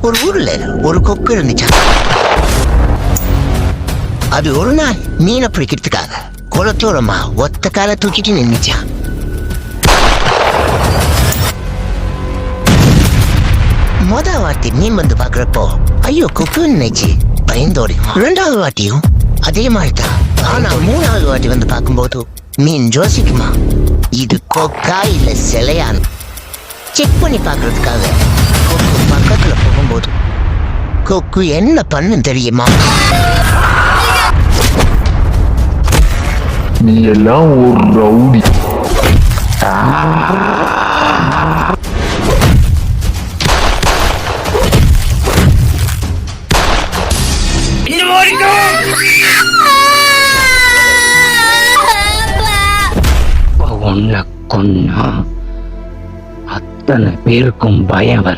ஒரு ஊர்ல ஒரு கொக்கு இருந்துச்சா. அது ஒரு நாள் மீனை பிடிக்கிறதுக்காக குளத்தோரமா ஒத்த கால தூக்கிட்டு நின்னுச்சான். மொத வாட்டி மீன் வந்து பாக்குறப்போ ஐயோ கொக்குன்னு நினைச்சு பயந்தோடி. ரெண்டாவது வாட்டியும் அதே மாதிரிதான். ஆனா மூணாவது வாட்டி வந்து பார்க்கும்போது மீன் யோசிக்குமா, இது கொக்கா இல்ல சிலையான்னு செக் பண்ணி பாக்குறதுக்காக கொக்கு பக்கத்துல போகும்போது கொக்கு என்ன பண்ணு தெரியுமா? நீ எல்லாம் ஒரு ரவுடி. உன்னை கொன்னா அத்தனை பேருக்கும் பயம் வரும்.